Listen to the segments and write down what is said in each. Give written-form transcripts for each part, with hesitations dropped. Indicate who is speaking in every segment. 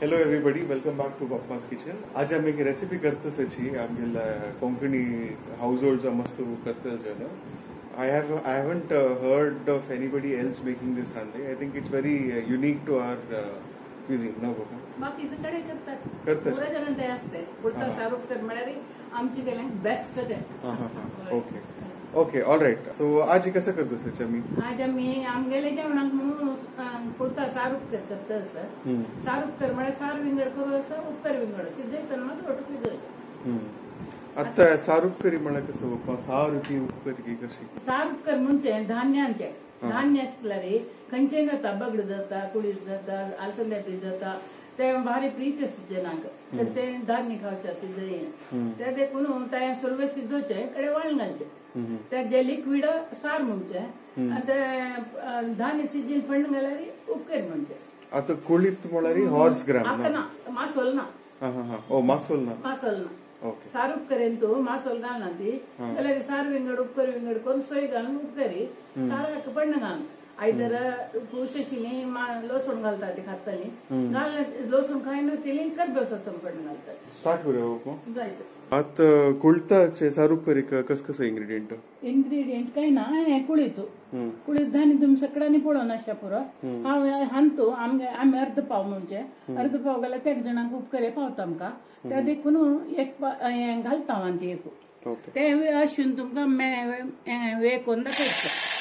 Speaker 1: Hello everybody, welcome back to Pappa's Kitchen. आज आम्ही एक रेसिपी करतच अशी आमगेला कोंकणी हाउसहोल्ड मस्त करतच ना. I haven't heard of anybody else making this hande. I think it's very unique to our cuisine. No Papa.
Speaker 2: बाकी सगळे करतात.
Speaker 1: करतात.
Speaker 2: पुरे जण ते असते. पुढचा सारूक तर म्हणारी आमची गेले बेस्ट ते.
Speaker 1: Okay. Okay, all right. So आज कसं करतो सर आम्ही?
Speaker 2: आज आम्ही आमगेले जेवणाक म्हणून पुढचा सारूक करतात सर. सारूक तर म्हणे सार विंगड करू असं उत्तर विंगड शिजयत ना थोडं शिजयत.
Speaker 1: आता सारूक करी म्हणा कसं पप्पा सार की उपकर की कशी?
Speaker 2: सारूक कर म्हणजे धान्यांचे धान्य असला रे खंयचे जाता बगड जाता कुडीत जाता अलसंद्याची जाता ते भारी प्रीत सिजनाक तर ते धान्य खावचे सिजय ते देखून त्या सुरवे सिजोचे कडे वाळून घालचे ते जे लिक्विड सार म्हणचे आणि धान्य सिजीन फंड घालारी उपकर म्हणचे.
Speaker 1: आता कुळीत म्हणारी हॉर्स ग्राम
Speaker 2: आता ना मासोल ना
Speaker 1: ओ मासोल ना
Speaker 2: मासोल ना
Speaker 1: ओके
Speaker 2: सारूक करेन तू मासोल घालना ती जाल्यार सार विंगड उपकर विंगड करून सोय घालून उपकरी साराक पडणं घालून आयदर कुशशिली लसूण घालता ते खाताली घालून लसूण खायन तिली करबेस पडणं घालतात.
Speaker 1: स्टार्ट करूया
Speaker 2: जायचं
Speaker 1: आता कुळताचे सारूक करी कस कसं
Speaker 2: इंग्रेडियंट काय ना हे कुळीत कुळीत धान्य तुम्ही सगळ्यांनी पळोवन अशा पुरो हांव हांतो आम्ही अर्ध पाव म्हणजे अर्ध पाव घाला त्या जणांक उपकरे पावता आमकां त्या देखून एक घालता हांव ती एक ते अशून तुमकां वे करून दाखयता.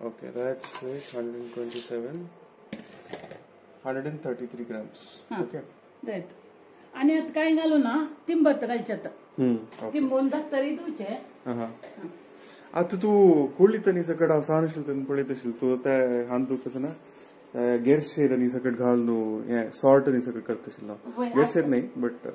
Speaker 1: Okay, that's right. 127, 133 grams. Okay.
Speaker 2: Right. आणि आता काय घालू ना तिंबत घालच्यात तिंबून तरी तुझे.
Speaker 1: आता तू कुळीत आणि सकट आसान असेल पळयत असेल तू त्या हांतू कसं ना गेरशेर आणि सकट घालून सॉर्ट आणि सकट करत असेल ना गेरशेर नाही बट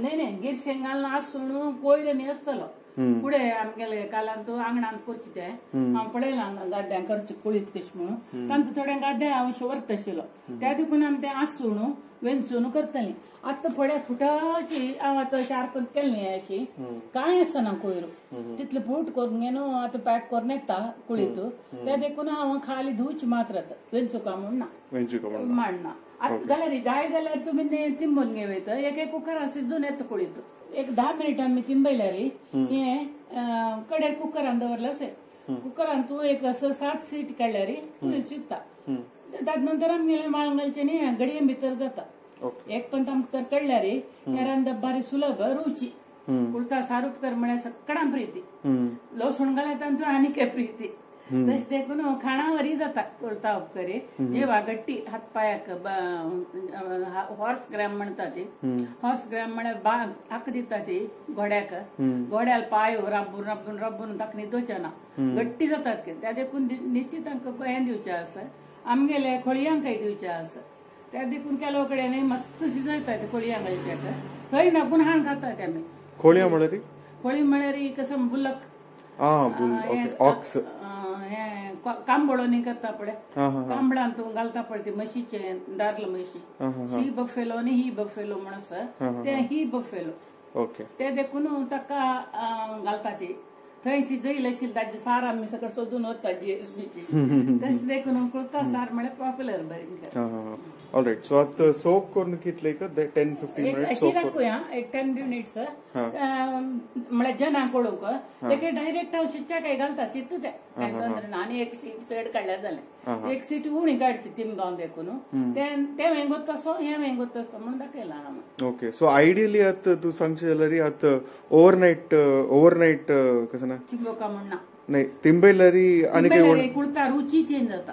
Speaker 2: नाही गेरशेर घालून आसून कोयर न्ही असतलो पुढे आमगेले कालान तू आंगणात करची ते हांव पळयला गाद्यांक करची कुळीत कशी म्हणून तांतू थोड्या गाद्या अंश व्हरत आशिल्लो त्या देखून आमी ते आसून वेंचून करतली. आता फड्या फुटाची हांव आतां शार्पन केल्ली अशी कांय आसना कोयर तितले फूट करून घेवन आता पॅक करून येता कुळीत त्या देखून हांव खाली धुवची मात्र वेंचुका म्हणना मांडना आता जाल्यार जाय जाल्यार तुमी तिंबून घेवयत एक कुकरान शिजून येता कुळीत एक 10 मिनिटां मी तिंबयल्यार हे कडेर कुकरान दवरलें अशें कुकरान तू एक 7 सीट काडल्यार कुळीत शिजता ताजे नंतर आमगेले माळून घालचे न्ही गडये भितर जाता. एक पण आमकां तर कळल्यार हे रांदप बारी सुलभ रुची कुळता सारूक कर म्हळ्यार सगळ्यां प्रिती लसूण घालता तू आनीक प्रिती तशें देखून खाणा वरी जाता कुळता उपकरी जेवा गट्टी हात पायाक हॉर्स ग्रॅम म्हणटा ती हॉर्स ग्रॅम म्हळ्यार हाक दिता ती घोड्याक घोड्याल पाय राबून राबून राबून ताका न्हिदोवचे ना गट्टी जातात त्या देखून निती तांकां हें दिवचें आसा आमगेले खोळयांकय दिवचें आसा त्या देखून केलो कडेन मस्त शिजयता ते खोळयां घालचे थंय नापून हाण खातात आमी. खोळी म्हळ्यार कसं बुलक
Speaker 1: ऑक्स
Speaker 2: कांबळोनी करता पळय कांबळान तू घालता पळय ते म्हशीचे दादलो म्हशी शी बफेलो आनी ही बफेलो म्हण आसा ते ही बफेलो ते देखून ताका घालता ती थंय शिजयले आशिल्ली ताजे सार आमी सकट सोदून वता GSBची तशें देखून कुळता सार म्हळ्यार पॉप्युलर बरें.
Speaker 1: All right. सो आता सोक करून कितले 10-15 मिनिट्स
Speaker 2: अशी राखूया एक 10 मिनिट्स म्हळ्यार जना पळोवंक एक डायरेक्ट हांव शिजच्या काय घालता शिजता ते कांय तंत्र ना आनी एक सीट चड काडल्यार जालें एक सीट उणी काडची तिमगांव देखून ते वेंगोत तसो हे वेंगोत तसो म्हणून दाखयला हांव.
Speaker 1: ओके. सो आयडियली आता तू सांगचे जाल्यार आता ओव्हरनाईट कसं ना
Speaker 2: तिंबोका म्हणना
Speaker 1: नाही तिंबयल्यारी आनी
Speaker 2: कुळता रुची चेंज जाता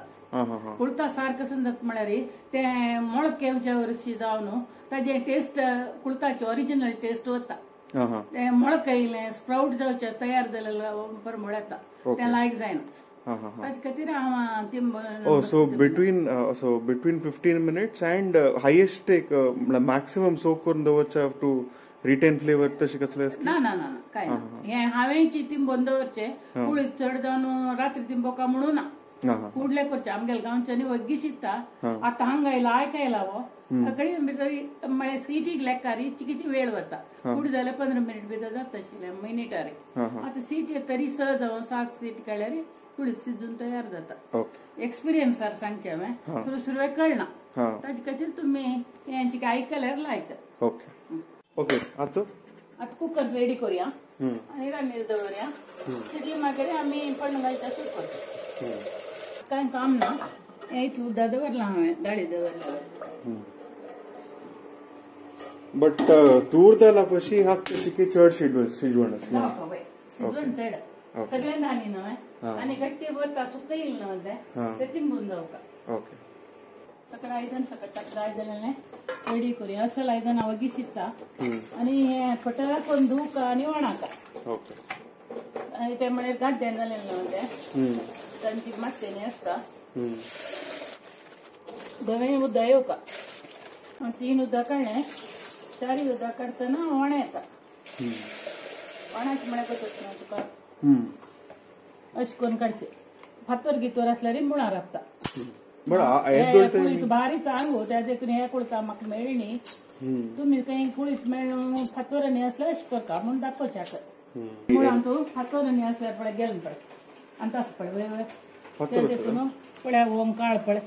Speaker 2: कुळता सार कसं जाता म्हळ्यार ते मोळकेवच्या वर्षी जावन ताजे टेस्ट कुळताचे ओरिजिनल टेस्ट वता ते मोळक येयलें स्प्राउट जावचे तयार जालेले परमळ येता ते लायक जायना ताजे खातीर हांव तिंब
Speaker 1: so between 15 minutes and highest एक मॅक्सिमम सोक करून दवरचे टू रिटेन फ्लेवर तशें कसलें
Speaker 2: ना ना ना काय हे हांवें तिंबोवन दवरचे कुळीत चड जावन रात्री तिंबोका म्हणून ना कुडले करचे आमगेले गांवच्यानी वग्गी शिकता आता हांगा येयला आयकायला वो कडेन भितर म्हळ्यार सीटीक लेकारी किती वेळ वता कुड जाल्यार 15 मिनिट भितर जाता आशिल्लें मिनिटारी आता सीट तरी स जावन 7 सीट काडल्यार कुळीत शिजून तयार जाता. एक्सपिरियन्सार सांगचे हांवें सुरू सुरवेक कळना ताजे खातीर तुमी यांची काय कलर लायक.
Speaker 1: ओके ओके आता
Speaker 2: कुकर रेडी करूया आणि रांदणीर दवरया. तितले मागीर आमी पण घालता सुरू करता. कांय काम ना, हे इतलें उदक दवरलां हांवें, दाळी दवरल्या.
Speaker 1: बट तूर दाल पशी हाक चिकी चड शिजवण आसना.
Speaker 2: शिजवण चड सगळ्या दाणी न्हय आनी गट्टी बरता सुकय येईल न्हय ते तिंबून जावका.
Speaker 1: ओके
Speaker 2: सकाळ आयदन सकाळ जाय जाल्यार रेडी करूया. असल आयदन हांव गिसिता आनी हे फटाक करून धुवका आनी वणाका.
Speaker 1: ओके
Speaker 2: आनी ते म्हळ्यार गाड्ड्यान जालें न्हय ते तांची मातशें आसता. धवें उदक येवका. 3 उदक काडलें, 4 उदक काडटना वणें येता. वणाचें म्हळ्यार कशें ना तुका अशें करून काडचें. फातर गितर आसल्यार मुळार रावता. बारीक आंगो त्या देखून हे कुळता म्हाका मेळ्ळी. तुम्ही काही कुळीत मेळ्ळ फातोरांनी असल्यार अशें करता म्हूण दाखोवचें. मुळां तूं फातोरांनी असल्यार पळय गेलें पळय आनी तस पळय वेगळे त्या देखून पळय ओम काळ पळय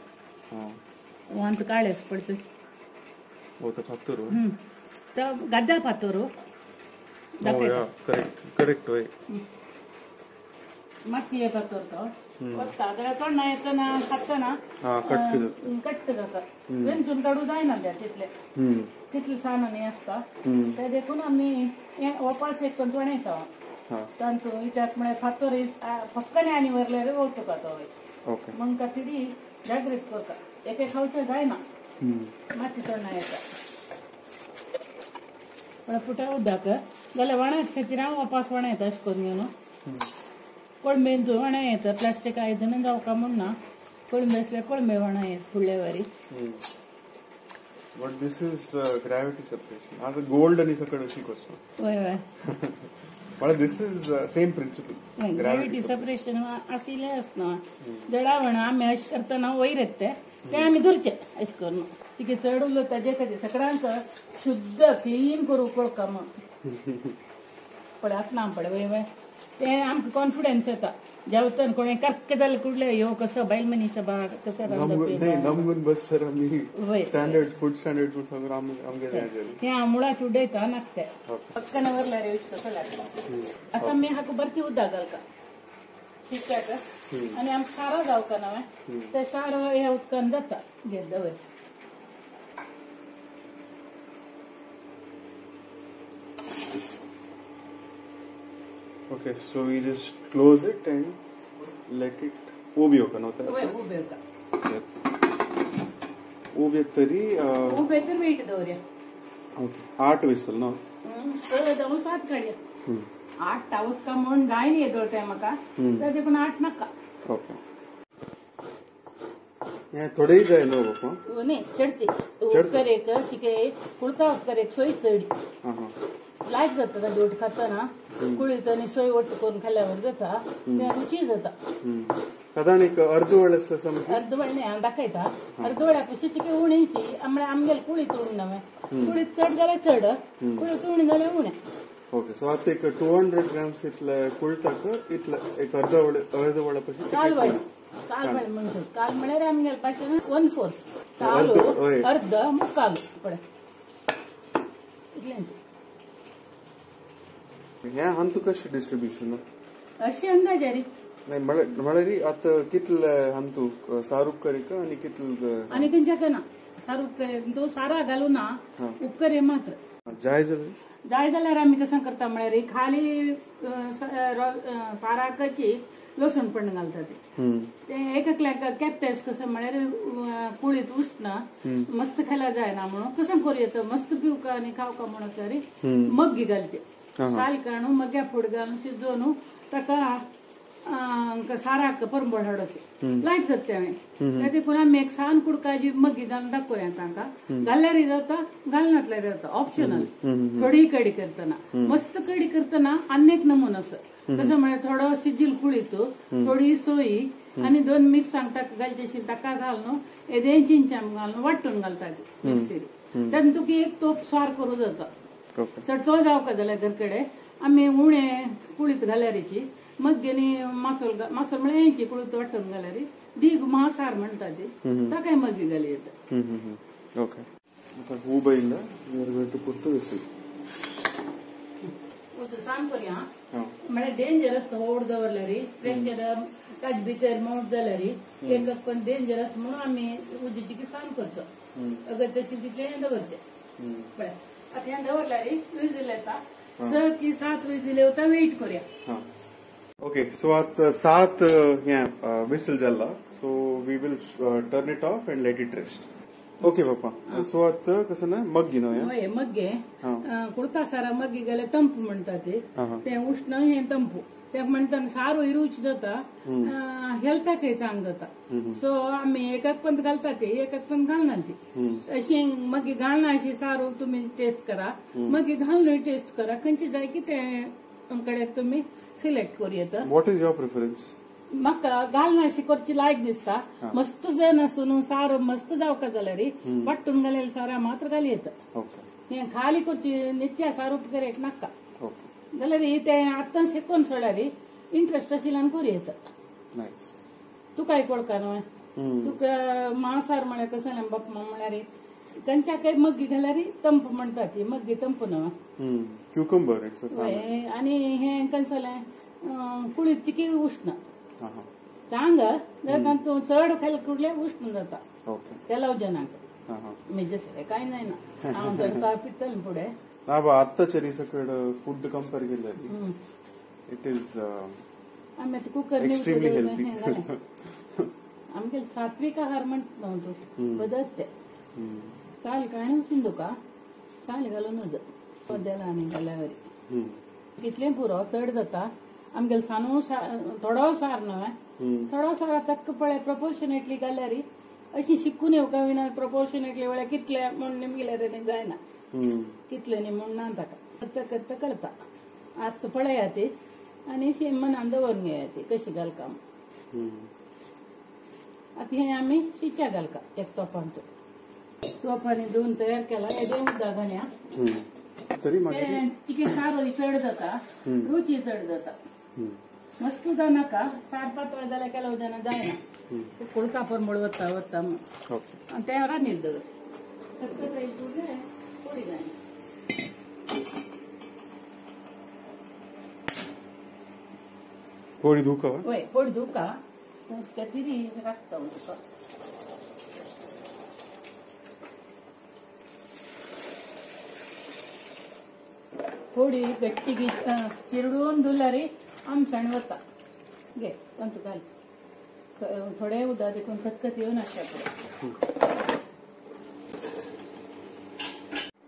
Speaker 2: अंत काळेस पळय तुवें गद्दा फातोरू
Speaker 1: करेक्ट
Speaker 2: माती फातोर तो वता जाल्यार तोंडा येतना खातना कट्ट जाता. वेंचून काडूं जायना तितले सामानी आसता. ते देखून आमी वपास एक करून वणयता. तांचो इत्याक म्हळ्यार फातर फक्कने आनी व्हरल्यार वतुका तो मग खातीर जागृत करता. एके खावचें जायना माती तोंडा येता. पण पुटा उदक जाल्यार वणाच खातीर हांव वपास वणयता अशें करून घेवन. कोळंबेन वणा येता प्लास्टीक आयदनां जावका म्हूण ना. कोळंबे आसल्यार कोळंबे वणा येता फुडल्या वरी.
Speaker 1: But this is gravity separation. आता गोल्ड आणि सकट अशी गोष्ट.
Speaker 2: वय
Speaker 1: पण this is same principle.
Speaker 2: Gravity separation आशिल्लें आसना. जडावणां आमी अशें करतना वयर येता ते आमी धरचे अशें करून. तिके चड उरलो ताजे खातीर सगळ्यांक शुद्ध क्लीन करूं कळका म्हूण पळय आतना पळय वय ते आमकां कॉन्फिडन्स येता. जेवतना कोणें कर्क जालें कुडले यो कसो बायल मनीस बा कसो
Speaker 1: नमगून बसल्यार आमी स्टँडर्ड फूड सगळं आमगे
Speaker 2: हे मुळात उडयता नाकते पक्कन व्हरल्यार कसो लागता. आतां आमी हाका बरती उदक घालता शिकता आनी आमकां सारो जावका न्हय ते सारो हे उदकान जाता घेत दवर.
Speaker 1: Okay, so we just close it and let it उबी होका नव्हता.
Speaker 2: उबे होका.
Speaker 1: उबे तरी
Speaker 2: उबे तर वेट दवरया.
Speaker 1: ओके 8 विसल ना.
Speaker 2: 7 काडया. 8 तावच का म्हूण जाय न्ही येदोळ टायम म्हाका त्या देखून 8 नाका.
Speaker 1: ओके हे थोडेही जाय न्हू बापा.
Speaker 2: न्ही चडती उपकर एक तिके कुळता उपकर एक सोय चडी लायक जाता. दोट खातना कुळीत आनी सोय वट्ट करून खाल्ल्यावर जाता ते रुची जाता.
Speaker 1: साधारण एक अर्द वळ आसता समज.
Speaker 2: अर्द वळ न्ही हांव दाखयता. अर्द वळ्या पयशी चिके उणीची आमगेले कुळीत उणी नवे. कुळीत चड जाल्यार चड कुळीत उणी जाल्यार उणें.
Speaker 1: ओके सो आता एक 200 ग्राम्स इतले कुळताक इतले एक अर्द वळ पयशी
Speaker 2: काल वळ म्हणटा. काल म्हळ्यार आमगेले पाशेन 1/4 काल अर्द मुक्काल पळय इतलें.
Speaker 1: हे अंत कशें डिस्ट्रिब्युशन
Speaker 2: अशें अंदाजे रे.
Speaker 1: नाही म्हळ्यार आता कितले अंतू सारूप करीक आनी कितले
Speaker 2: आनी खंयच्या ना सारूप करे तो सारा घालू ना उपकरे मात्र
Speaker 1: जाय
Speaker 2: जाल्यार आमी कशें करता म्हळ्यार खाली साराकाची लसूण पण घालता ते एक कॅप्टेस कसं म्हळ्यार कुळीत उष्ण मस्त खायला जायना म्हणून कसं करूं मस्त पिवका आनी खावका म्हणून मग्गी घालचे. साल काढून मग्या फूड घालून शिजोवन ताका साराक परंबळ हाडोवचे लायक जाता. हांवें ते देखून आमी एक सान कुडकाची मग्गी घालून दाखोवया तांकां. घाल्यारय जाता घालनातल्यार जाता ऑप्शनल. थोडी कडी करतना मस्त कडी करतना आनी एक नमुनो आसा कसं म्हळ्यार थोडो शिजील कुळीत थोडी सोयी आनी 2 मिरसांग ताका घालचेशी ताका घालून येदें चिंचाम घालून वाट्टून घालता मिक्सीर. तेन्ना तुका एक तोप स्वार करूं जाता. चड तो जावका जाल्यार घरकडे आमी उणें कुळीत घाल्यारीची मग्गेनी मासोल म्हळ्यार हेंची कुळीत वाट्टून घाल्यारी दीग मांसाहार म्हणतात ते काय मग्गी घाली येतं.
Speaker 1: ओके हू बैल पुरतो
Speaker 2: सांगपर्या म्हळ्यार डेंजरस ओड दवरला री प्रेशर ताज भितर मौत जाला री एक पण डेंजरस म्हणून आम्ही उजीची की सांग करतो. अगर तशी तितले दवरचे पळय आता हे दवरला री विजील येता 6 की 7 विजील येता वेट करूया.
Speaker 1: ओके सो आता 7 विसल जाला so we will turn it off and let it rest. Okay पप्पा सो आता कसं ना मग्गी न्हय
Speaker 2: मग्गे कुळता सारा मग्गी गेले तंपू म्हणतात ते उष्ण हे तंपू ते म्हणतात सारू रुच जाता हेल्थाकय चांग जाता. सो आम्ही एक पंत घालता ते एक पंत घालना ती अशी मग्गी घालना अशी सारू तुम्ही टेस्ट करा मग्गी घालून टेस्ट करा खंयची जाय की ते कडे तुम्ही सिलेक्ट करू येता.
Speaker 1: What is your preference.
Speaker 2: म्हाका घालना अशी करची लायक दिसता मस्त जाय सुनू सारो मस्त जावका जाल्यार वाट्टून घालेल सारा मात्र घाली येता. हे खाली करची नित्या सारू करक नाका जाल्यार ते आतां शिकून सोडल्यार इंटरेस्ट आशिल्ल्यान करूं येता. तुकाय कळका न्हय तुका मांसाहार म्हळ्यार कसं बाप्पा म्हळ्यार तांच्याकय मग्गी घाल्यार तंप म्हणटा ती मग्गी तंप न्हय
Speaker 1: क्युकंबर
Speaker 2: आनी हे कसलें कुळीत चिकी उष्ण चांग तूं चड खाल कुडले उष्ण जाता तेलाव जनाक म्हणजे काय नाही ना हांव करता पितल फुडें
Speaker 1: आत्ताच्या दिसाकड फूड कंपेर केल्यार इट इज
Speaker 2: आमी कुकर
Speaker 1: एक्स्ट्रीमली हेल्थी.
Speaker 2: आमगे सात्विक आहार म्हणटा तूं बदत ते साल कांय उसून तुका साल घालून पद्दल आनी घाल्यार कितलें पुरो चड जाता आमगे सानू थोडो सार न्हय थोडो सार ताका पळय प्रपोर्शनेटली घाल्यार अशी शिकून येवका विना प्रपोर्शनेटली वळ्यार कितले म्हण निमगेल्यार जायना कितले न्ही म्हण ना ताका करता करता आतां पळया ती आनी शी मनान दवरून घेया ती कशी घालका. आतां हे आमी शिच्या घालका एक तोपान तोपानी धुवन तयार केला हेजे उदक घालया चिकी सारो चड जाता रुची चड जाता मस्त नाका सार पातळ जाल्यार केला उदना जायना कुळता परमळ वता वता आनी ते रांदीर दवर पोळी जाय
Speaker 1: पोळी धुका
Speaker 2: होय पोळी धुका तिरी राखता थोडी गट्टी चिरडून धुल्यार आमसाण वता घे पंत घाल थोडे उदक देखून खतखत येवन आसता.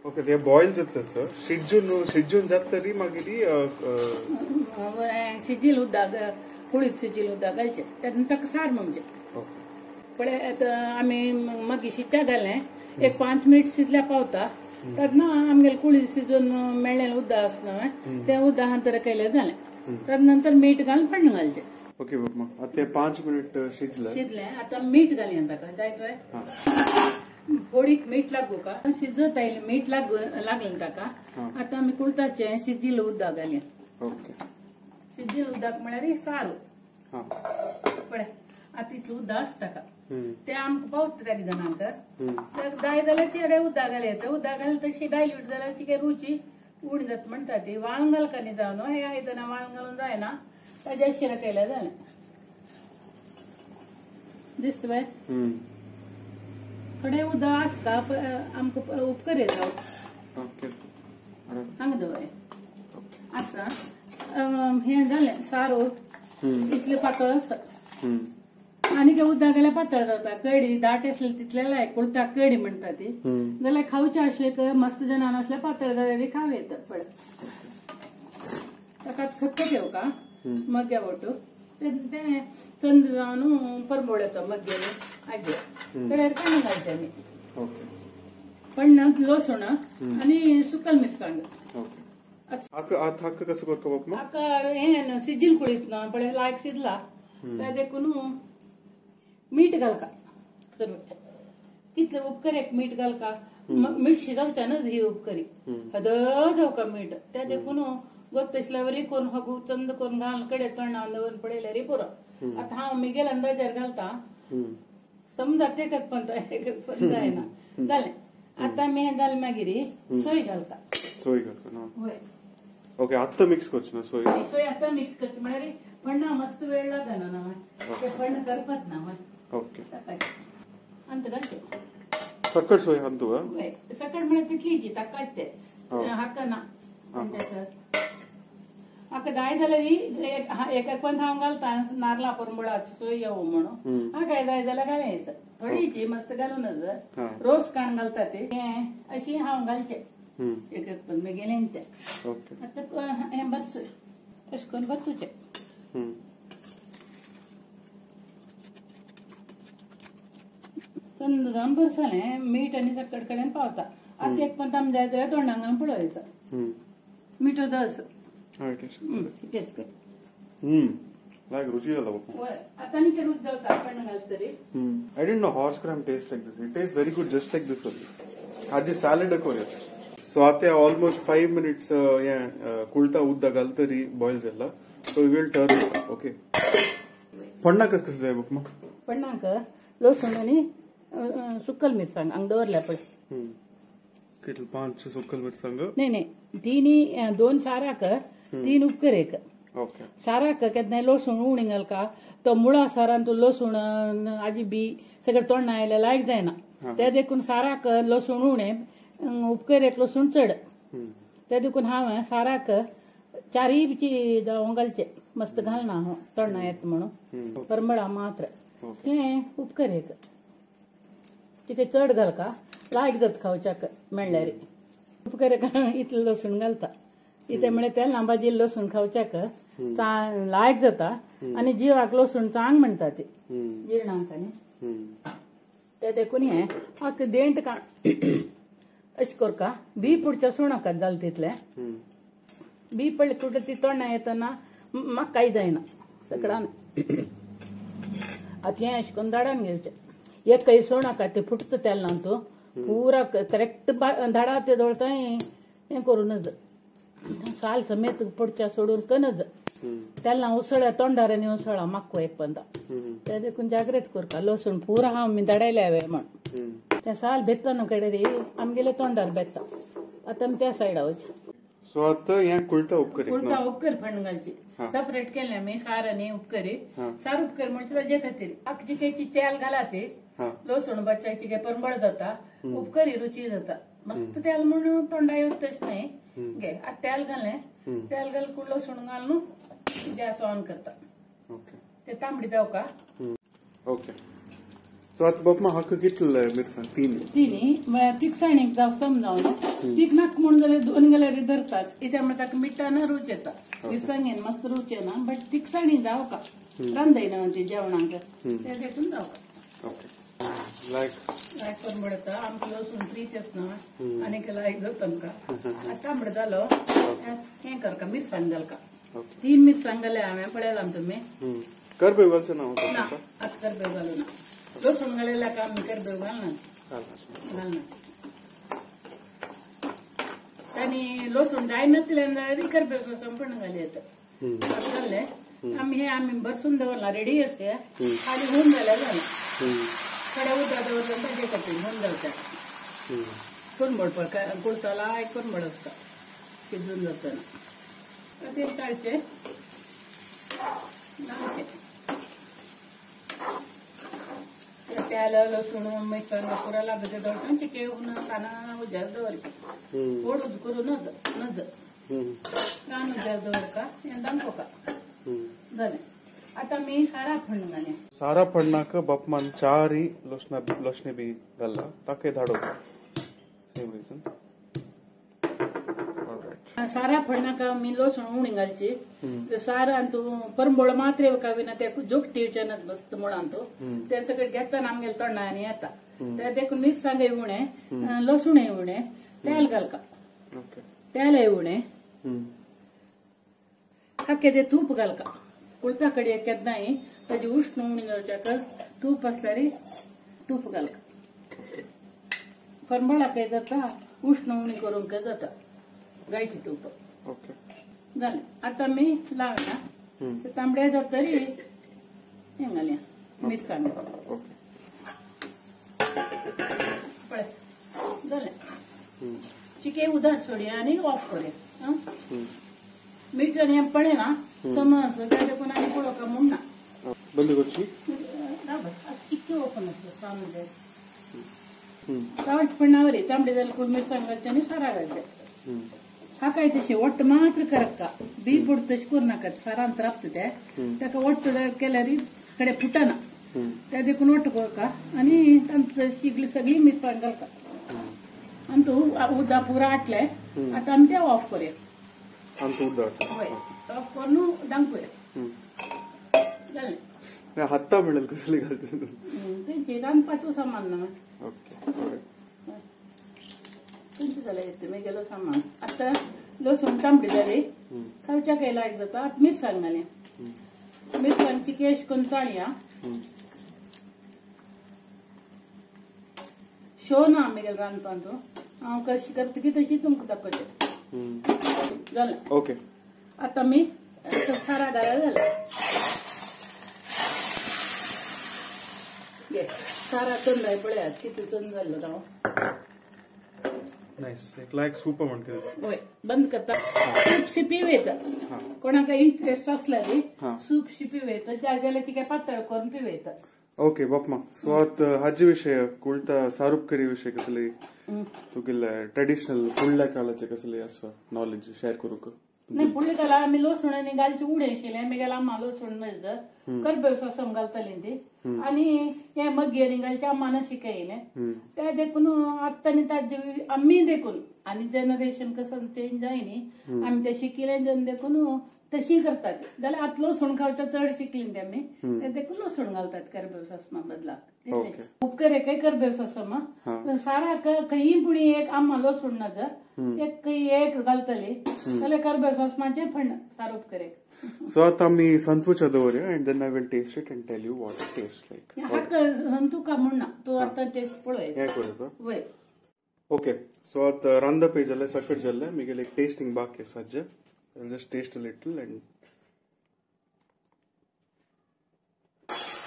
Speaker 1: ओके ते बॉईल जाता सर शिजून जाता तरी मागीर
Speaker 2: शिजील उदक कुळीत शिजील उदक घालचें तेन्ना ताका सार म्हणजे पळय आमी मागीर शिच्या घालें एक 5 मिनट शिजल्या पावता तेन्ना आमगेलें कुळीत शिजून मेळ्ळेलें उदक आसना तें उदक हांतर केलें जालें ताजे नंतर मीठ घालून फण्ण घालचें.
Speaker 1: ओके बाबा आता 5 मिनिट शिजलें
Speaker 2: आतां मीठ घालया ताका जाय तुवें फोडीक मीठ लागू का शिजत आयलें मीठ लागलें ताका आतां आमी कुळताचें शिजिल्लें उदक घालया. शिजिल्लें उदक म्हळ्यार सारू पळय आतां इतलें उदक आसता ताका ते आमकां पावता त्या जाणांक जाय जाल्यार चेडे उदक घालया उदक घाल तशी डायल्यूट जाल्यार चिके रुची उणी जाता म्हणटा ती वाळून घालका न्ही जावन हे आयदनां वाळून घालून जायना ताज्या शिरा केल्यार जालें दिसता बाय. थोडे उदक आसता आमकां उपकार येता हांगा दवर आतां हें जालें सारू इतलें पातळ आसा आनी उदक घाल्यार पातळ जाता कडी दाट आसली तितले लाय कुळताक कडी म्हणटा ती जाल्यार खावचें आसले मस्त जनान आसल्यार पातळ जाल्यार खाव येता पळय ताका खतखत येवका मग्या वटू ते थंड जावन परमळ येता मग्गेले आगे कड्यार कांदे घालचे आमी पण्णांत लसूण आनी सुकल मिरसांग
Speaker 1: कसं करता बाबा
Speaker 2: हाका हें सिजील कुळीत ना पळय लायक शिजला त्या देखून मीठ घालका सर्व कितले उपकर एक मीठ घालका मीठ शिजवच्या ना ही उपकरी हद जावका मीठ त्या देखून गोत तसल्यावर करून हगू चंद करून घाल कडे तणावन दवरून पडयल्यार पुरो. आता हांव मिगेल अंदाजार घालता समजा ते पण जायना जालें. आता मी हे घाल मागीर सोय घालता.
Speaker 1: सोय घालता ना.
Speaker 2: होय.
Speaker 1: ओके आत्ता मिक्स करची ना सोय.
Speaker 2: सोय आता मिक्स करची म्हळ्यार पण्णा मस्त वेळ लागना ना. ते पण्ण करपात ना.
Speaker 1: ओके.
Speaker 2: अंत घालचे.
Speaker 1: सकट सोय हांतू हा.
Speaker 2: सकट म्हळ्यार तितलीची ताकाच ते हाकना. हाका जाय जाल्यार एक पण हांव घालता नारळा परंबळाची सोय येवं म्हणून. हाका जाय जाल्यार घालायचं. थोडीची मस्त घालूनच रोस काण घालता ते अशी हांव घालचे. एक पण मी गेलें ते. आता हे बरसूय अशें करून बरसूचे. थंड जावन बरसलें मीठ आनी सकट कडेन पावता. आता एक पण ताम जाय जाल्यार तोंडाक घालून पळयता. मिठो दस टेस्ट कर.
Speaker 1: Like रुची जाला बाबा.
Speaker 2: आता नी के रुच जाता पण घाल तरी.
Speaker 1: I didn't know horse gram tastes like this. It tastes very good just like this only. आज salad करूया. So आता almost 5 minutes कुळता उद्दा घालतरी बॉईल जाला. So we will turn it. Okay. पण्णा कसं जाय बघ मग.
Speaker 2: पण्णाक लसूण आनी सुक्कल मिरसांग हांगा दवरल्या पळय.
Speaker 1: कितले 5 सुक्कल मिरसांग.
Speaker 2: नाही तीनी 2 साराक 3 उपकर एक.
Speaker 1: ओके.
Speaker 2: साराक केन्ना लसूण उणी घालका तो मुळा सारान तू लसूण आजी बी सगळें तोंडा आयल्या लायक जायना. ते देखून साराक लसूण उणे उपकर एक लसूण चड. ते देखून हांव साराक 4 बिची जावं घालचे मस्त घालना हांव तोंडा येता म्हणून परमळा मात्र. ते उपकर एक तिके चड घालका लायक जाता खावच्याक मेळ्ळ्यार. उपकर इतलें लसूण घालता. इथे म्हळ्यार तेल भाजी लसूण खावच्याक लायक जाता आनी जिवाक लसूण चांग म्हणटा ती जिर्णांक आनी ते देखून हे हाका देंट काण अशें करका बी पुडच्या सुणाकात जालें तितलें. बी पडले कुठे ती तोंडा येतना म्हाका कांय जायना सकडान. आतां हें अशें करून धाडान घेवचें. एक काही सोणाका ते फुटता तेल तू पुरा करेक्ट धाडा ते दवरता हें करूनच साल समेत पुडच्या सोडून कनज तेल उसळ्या तोंडारांनी उसळा माक्को एक पंदा. ते देखून जागृत करता लसूण पुरा हांव मी धाडायले हांवें म्हण. ते साल बेत्ता न्हू कडे रे आमगेले तोंडार बेत्ता. आता आमी त्या सायडा वयचे.
Speaker 1: सो आता हें कुळता उपकर.
Speaker 2: कुळता उपकर फंड घालची. सेपरेट केले आमी सार आनी उपकरी. सार उपकर म्हणजे ताजे खातीर चिकेची तेल घाला ते लसूण बच्चाची गे परंबळ जाता. उपकरी रुची जाता. मस्त तेल म्हणून तोंडा येवच तशें न्हय घे. आता तेल घालें तेल घाल लसूण घालून गॅस ऑन करता. ते तांबडी जावका.
Speaker 1: ओके. सो आता बाप हाका कितले मिरसांग. 3
Speaker 2: म्हळ्यार तिखसाणीक जावं समजावन तीख नाक म्हणून जाल्यार 2 गेल्यार धरतात. इथे म्हळ्यार ताका मिठान रूच येता. मिरसांगेन मस्त रूच येना बट तिखसाणी जावका रांदयना ते जेवणाक ते देखून जावका.
Speaker 1: ओके. लायक
Speaker 2: परंबळता आमकां लसूण फ्रीच आसना आनीक लायक जाता आमकां. तांबडो जालो हें करका मिरसांग घालका. 3 मिरसांग घाले हांवें पळयलां तुमी.
Speaker 1: करबेव घालचो ना.
Speaker 2: आतां करबेव घालू ना. लसूण घालेला का आमी करबेव घालना. आनी लसूण जाय नासलें जाल्यार करबेव संपूर्ण घाली येता. घालें आमी बरसून दवरला रेडी अशें खाली होऊन जाल्यार जालें. थोड्या उदका दवरलें ताजे खातीर होऊन जाता. कोरमड कुळताला एक कोरमड आसता शिजून जातना ते काडचे घालचे. तेल लसूण मिरसांग पुरा लागता दवरता चिकेवन काना उज्यार दवरचे. गोड उज करून नज कान उज्यार दवरका हें दामकोका जालें. आता मी सारा फंड घालें.
Speaker 1: सारा फंडाक बापमान 4 लसणे बी घालला ताके धाडो. Same region.
Speaker 2: सारा फंडाक मी लसूण उणी घालची. सारा तू परंबळ मात्र काविना ते जोक टिवच्यानच बसत म्हणून तू ते सगळे घेताना आमगेले तोंडानी येता. ते देखून मिरसांग उणे लसूण उणे तेल घालका. तेल उणे हाके ते तूप घालका. कुळता कडी केन्नाय ताजी उष्ण उणी जावच्याक तूप आसल्यार तूप घालका. परंबळाक जाता उष्ण उणी करूंक जाता गायची तूप. जालें. आता मी लावना तांबड्या जातरी हें घालया मिरसांग
Speaker 1: ओके
Speaker 2: पळय जालें चिके उदक सोडया आनी ऑफ करूया मीठ आनी हें पळय ना समज त्या देखून आनी पळोवका म्हूण ना
Speaker 1: बंद करची
Speaker 2: चिक्के ओपन आसलो तांबडे तांबडे पडनावरी तांबडे जाल्यार कोण मिरसांग घालचे आनी सारा घालचे हाकाय तशें वट्ट मात्र करका बी बुड तशें करूं नाका सारांत राबता तें ताका वट्ट केल्यार कडे फुटना त्या देखून वट्ट करका आनी तांत शिगली सगळी मिरसांग घालता आनी तूं उदक पुरो आटलें आतां आमी तें ऑफ करूया हय ऑफ करून दांकूया जालें
Speaker 1: हात्ता म्हणेल कसली घालता
Speaker 2: तेंची रांदपाचो सामान ना
Speaker 1: ओके
Speaker 2: तुमचे जालें तेगेलो सामान आतां लसूण तांबडी जाली खावच्याक लायक जाता आतां मिरसांग घालया मिरसांगची केश करून ताळया शो ना आमगेलो रांदपाक तो हांव कशी करता की तशी तुमकां दाखोवचें जालें
Speaker 1: ओके
Speaker 2: आतां आमी सारा घाला जालें सारा चंद जाय पळयात कितले चंद जाल्लो राव
Speaker 1: नाइस लायक सूप म्हणके
Speaker 2: होय बंद करता सूप शिपी वयता कोणाक इंटरेस्ट असल्यारी सूप शिपी वयता जाल्यार तिका पातळ करून पिवयता
Speaker 1: ओके बापमा सो आत हाजे विषय कुळता सारूपकरी विषय कसले तुगेले ट्रेडिशनल फुडल्या काळाचे कसले आसवा नॉलेज शेअर करूक
Speaker 2: नाही फुडल्या काळा आमी लसूण आनी घालचे उडे आशिल्ले आमी गेला आम्हा लसूण न्हय करबेव सोसम घालताली ती आनी हे मग्गी आनी घालचे आम्हाला शिकयले ते देखून आत्तानी ताजे आमी देखून आनी जनरेशन कसं चेंज जाय न्ही आमी ते शिकिले जन देखून तशी करतात जाल्यार आतां लसूण खावच्या चड शिकली न्ही आमी ते देखून लसूण घालतात करबेव सोसमा बदलाक उपकर एक करबेव सोसम सारा खंयी पुणी एक आम्हा लसूण नजर एक घालतली जाल्यार करबेव सोसमाचे फंड सार उपकर एक
Speaker 1: So आता आमी संतूच्या दवरया and then I will taste it and tell you what it tastes like.
Speaker 2: हाक संतूका म्हणना तू आता टेस्ट पळय
Speaker 1: हे करता
Speaker 2: वय
Speaker 1: ओके सो आता रांदा पे जाले सकट जाले मिगेल एक टेस्टिंग बाकी सज्ज I'll just taste a little and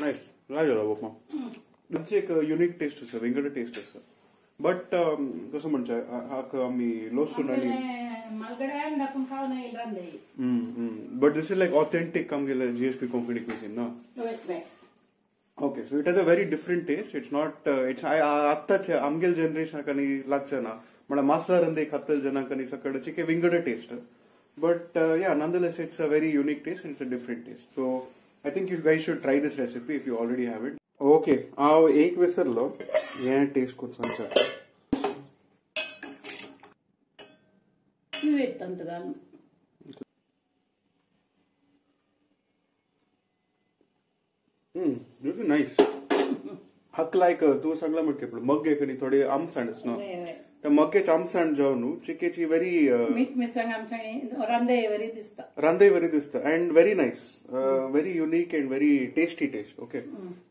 Speaker 1: nice लागला बापा म्हणजे एक युनिक टेस्ट आसा वेगळो टेस्ट आसा बट कसं म्हणचे हाक आमी लसूण आणि
Speaker 2: मालगड्यान दाखवून खाव नाही रांदे
Speaker 1: but this is like authentic आमगेले जीएसपी कोंकणी क्विझीन ना okay so it has a very different taste it's not it's आत्ताचे आमगेल जनरेशनाकानी लागचे ना म्हळ्यार मासला रंदे खातल जनांकानी सकळचे के विंगड टेस्ट बट या nonetheless it's a very unique taste and it's a different taste so I think you guys should try this recipe if you already have it okay हांव एक विसरलो हे टेस्ट करून सांगता
Speaker 2: पिवेत तंत घालून
Speaker 1: this is nice हक लायक तू सांगला म्हणके मग्गे कनी थोडे आमसाणच ना त्या मग्गेच आमसाण जावन चिकेची व्हेरी
Speaker 2: मीठ मिरसांग आमसाणी
Speaker 1: रांदे बरी दिसता and very nice very unique and very tasty taste okay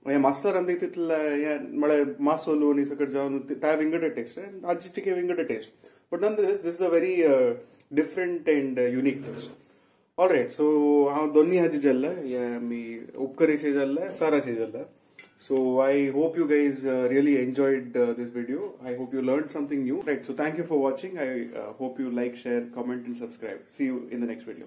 Speaker 1: हे मास्टर रांदे तितले म्हळ्यार मासोलो आनी सकट जावन त्या विंगड टेस्ट अँड आजची चिके विंगड taste but nonetheless this is a very different and unique taste alright so हांव दोन्ही हाजी जाल्ले हे आमी उपकरीचे जाल्ले साराचे जाल्ले So I hope you guys really enjoyed this video. I hope you learned something new. Right. So thank you for watching. I hope you like, share, comment and subscribe. See you in the next video.